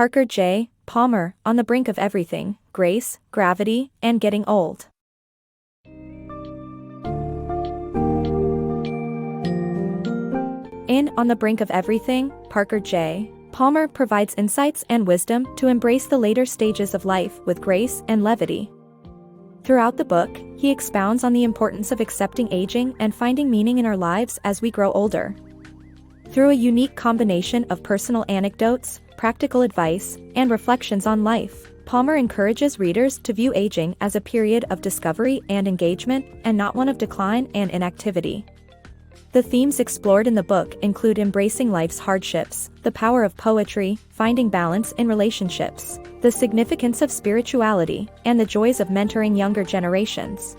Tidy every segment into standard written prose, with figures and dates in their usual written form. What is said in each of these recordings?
Parker J. Palmer, On the Brink of Everything, Grace, Gravity, and Getting Old. In On the Brink of Everything, Parker J. Palmer provides insights and wisdom to embrace the later stages of life with grace and levity. Throughout the book, he expounds on the importance of accepting aging and finding meaning in our lives as we grow older. Through a unique combination of personal anecdotes, practical advice, and reflections on life, Palmer encourages readers to view aging as a period of discovery and engagement, and not one of decline and inactivity. The themes explored in the book include embracing life's hardships, the power of poetry, finding balance in relationships, the significance of spirituality, and the joys of mentoring younger generations.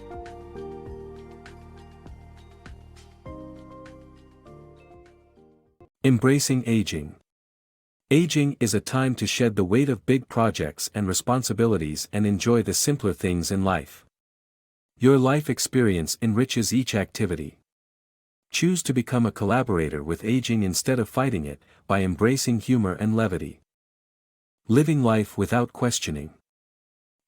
Embracing aging. Aging is a time to shed the weight of big projects and responsibilities and enjoy the simpler things in life. Your life experience enriches each activity. Choose to become a collaborator with aging instead of fighting it, by embracing humor and levity. Living life without questioning.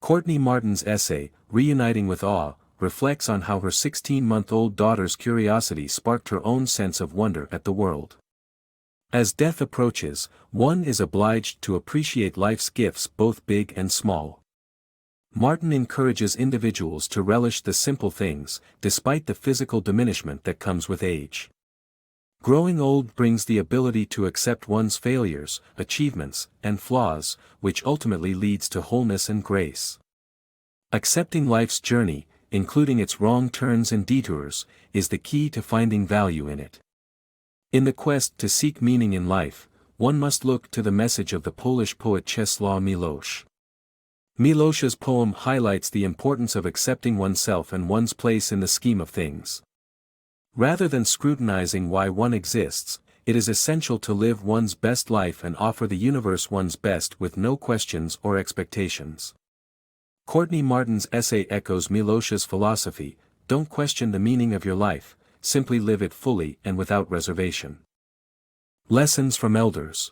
Courtney Martin's essay, Reuniting with Awe, reflects on how her 16-month-old daughter's curiosity sparked her own sense of wonder at the world. As death approaches, one is obliged to appreciate life's gifts, both big and small. Martin encourages individuals to relish the simple things, despite the physical diminishment that comes with age. Growing old brings the ability to accept one's failures, achievements, and flaws, which ultimately leads to wholeness and grace. Accepting life's journey, including its wrong turns and detours, is the key to finding value in it. In the quest to seek meaning in life, one must look to the message of the Polish poet Czesław Miłosz. Miłosz's poem highlights the importance of accepting oneself and one's place in the scheme of things. Rather than scrutinizing why one exists, it is essential to live one's best life and offer the universe one's best with no questions or expectations. Courtney Martin's essay echoes Miłosz's philosophy: don't question the meaning of your life, simply live it fully and without reservation. Lessons from Elders.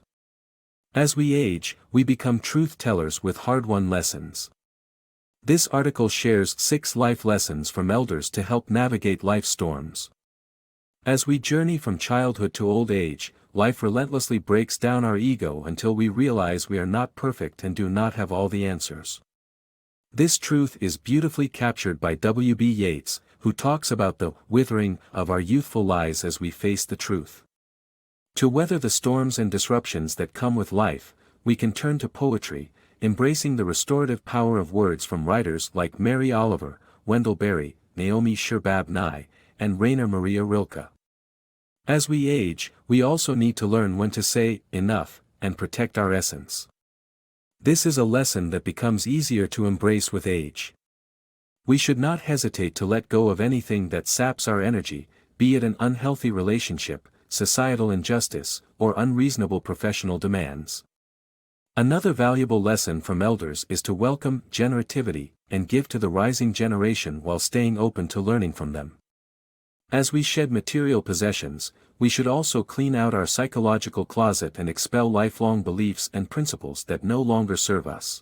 As we age, we become truth-tellers with hard-won lessons. This article shares 6 life lessons from elders to help navigate life's storms. As we journey from childhood to old age, life relentlessly breaks down our ego until we realize we are not perfect and do not have all the answers. This truth is beautifully captured by W.B. Yeats, who talks about the withering of our youthful lives as we face the truth. To weather the storms and disruptions that come with life, we can turn to poetry, embracing the restorative power of words from writers like Mary Oliver, Wendell Berry, Naomi Shrbab Nye, and Rainer Maria Rilke. As we age, we also need to learn when to say enough and protect our essence. This is a lesson that becomes easier to embrace with age. We should not hesitate to let go of anything that saps our energy, be it an unhealthy relationship, societal injustice, or unreasonable professional demands. Another valuable lesson from elders is to welcome generativity and give to the rising generation while staying open to learning from them. As we shed material possessions, we should also clean out our psychological closet and expel lifelong beliefs and principles that no longer serve us.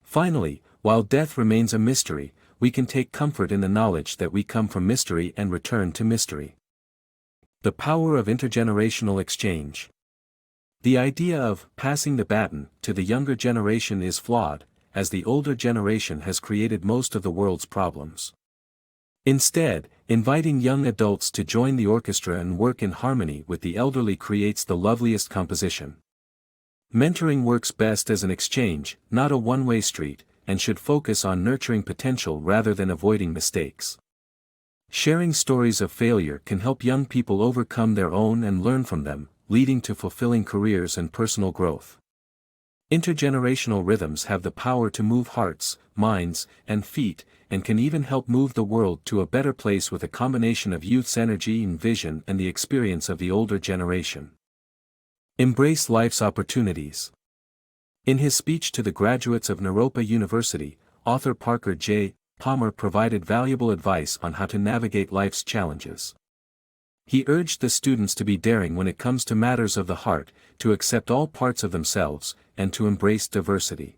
Finally, while death remains a mystery, we can take comfort in the knowledge that we come from mystery and return to mystery. The power of intergenerational exchange. The idea of passing the baton to the younger generation is flawed, as the older generation has created most of the world's problems. Instead, inviting young adults to join the orchestra and work in harmony with the elderly creates the loveliest composition. Mentoring works best as an exchange, not a one-way street, and should focus on nurturing potential rather than avoiding mistakes. Sharing stories of failure can help young people overcome their own and learn from them, leading to fulfilling careers and personal growth. Intergenerational rhythms have the power to move hearts, minds, and feet, and can even help move the world to a better place with a combination of youth's energy and vision and the experience of the older generation. Embrace life's opportunities. In his speech to the graduates of Naropa University, author Parker J. Palmer provided valuable advice on how to navigate life's challenges. He urged the students to be daring when it comes to matters of the heart, to accept all parts of themselves, and to embrace diversity.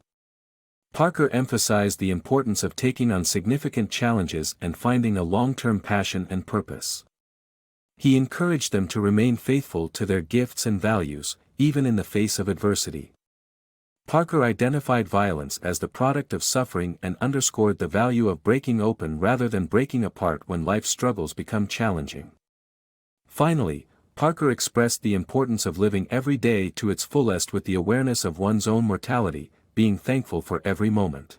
Parker emphasized the importance of taking on significant challenges and finding a long-term passion and purpose. He encouraged them to remain faithful to their gifts and values, even in the face of adversity. Parker identified violence as the product of suffering and underscored the value of breaking open rather than breaking apart when life's struggles become challenging. Finally, Parker expressed the importance of living every day to its fullest with the awareness of one's own mortality, being thankful for every moment.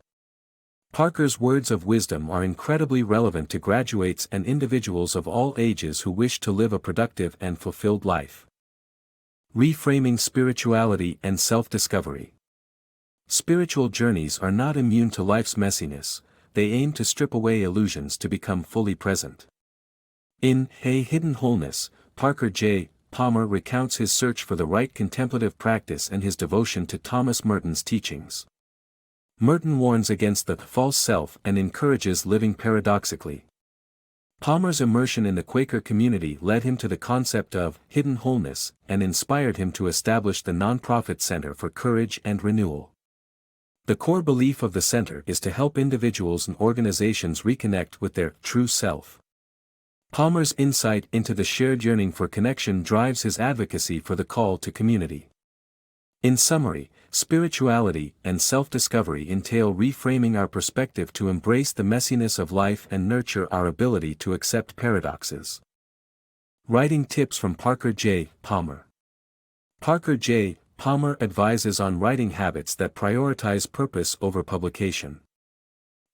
Parker's words of wisdom are incredibly relevant to graduates and individuals of all ages who wish to live a productive and fulfilled life. Reframing spirituality and self-discovery. Spiritual journeys are not immune to life's messiness, they aim to strip away illusions to become fully present. In A Hidden Wholeness, ParkerJPalmer recounts his search for the right contemplative practice and his devotion to Thomas Merton's teachings. Merton warns against the false self and encourages living paradoxically. Palmer's immersion in the Quaker community led him to the concept of hidden wholeness and inspired him to establish the nonprofit Center for Courage and Renewal. The core belief of the center is to help individuals and organizations reconnect with their true self. Palmer's insight into the shared yearning for connection drives his advocacy for the call to community. In summary, spirituality and self-discovery entail reframing our perspective to embrace the messiness of life and nurture our ability to accept paradoxes. Writing tips from ParkerJPalmer. ParkerJPalmer advises on writing habits that prioritize purpose over publication.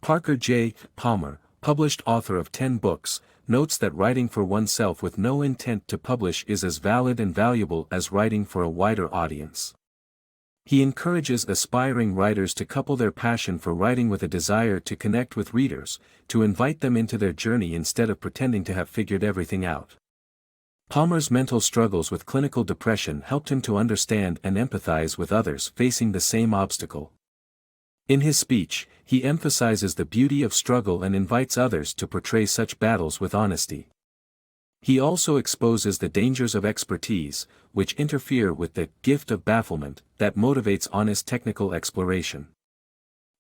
ParkerJPalmer, published author of 10 books, notes that writing for oneself with no intent to publish is as valid and valuable as writing for a wider audience. He encourages aspiring writers to couple their passion for writing with a desire to connect with readers, to invite them into their journey instead of pretending to have figured everything out. Palmer's mental struggles with clinical depression helped him to understand and empathize with others facing the same obstacle. In his speech, he emphasizes the beauty of struggle and invites others to portray such battles with honesty. He also exposes the dangers of expertise, which interfere with the gift of bafflement that motivates honest technical exploration.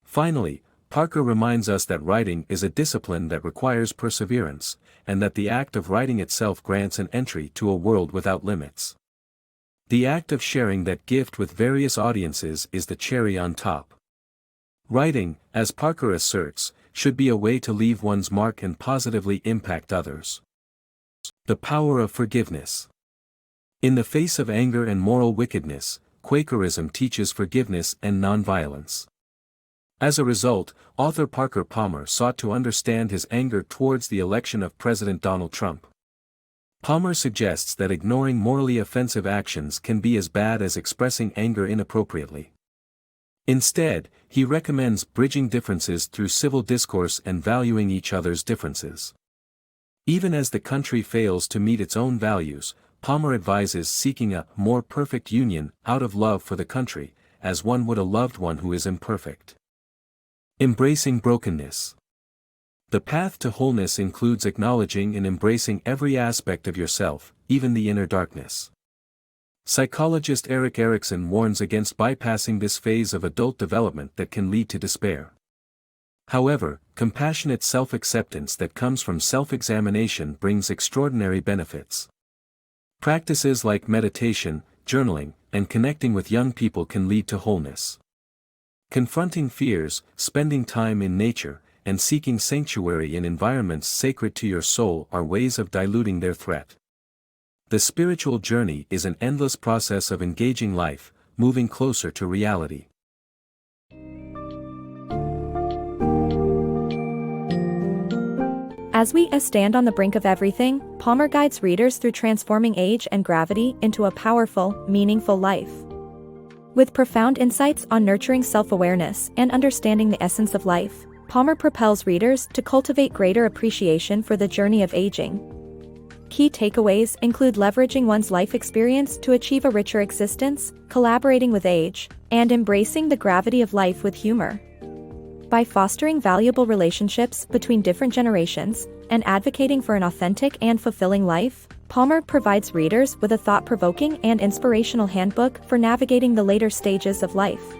Finally, Parker reminds us that writing is a discipline that requires perseverance, and that the act of writing itself grants an entry to a world without limits. The act of sharing that gift with various audiences is the cherry on top. Writing, as Parker asserts, should be a way to leave one's mark and positively impact others. The power of forgiveness. In the face of anger and moral wickedness, Quakerism teaches forgiveness and nonviolence. As a result, author Parker Palmer sought to understand his anger towards the election of President Donald Trump. Palmer suggests that ignoring morally offensive actions can be as bad as expressing anger inappropriately. Instead, he recommends bridging differences through civil discourse and valuing each other's differences. Even as the country fails to meet its own values, Palmer advises seeking a more perfect union out of love for the country, as one would a loved one who is imperfect. Embracing brokenness. The path to wholeness includes acknowledging and embracing every aspect of yourself, even the inner darkness. Psychologist Erik Erikson warns against bypassing this phase of adult development that can lead to despair. However, compassionate self-acceptance that comes from self-examination brings extraordinary benefits. Practices like meditation, journaling, and connecting with young people can lead to wholeness. Confronting fears, spending time in nature, and seeking sanctuary in environments sacred to your soul are ways of diluting their threat. The spiritual journey is an endless process of engaging life, moving closer to reality. As we stand on the brink of everything, Palmer guides readers through transforming age and gravity into a powerful, meaningful life. With profound insights on nurturing self-awareness and understanding the essence of life, Palmer propels readers to cultivate greater appreciation for the journey of aging. Key takeaways include leveraging one's life experience to achieve a richer existence, collaborating with age, and embracing the gravity of life with humor. By fostering valuable relationships between different generations and advocating for an authentic and fulfilling life, Palmer provides readers with a thought-provoking and inspirational handbook for navigating the later stages of life.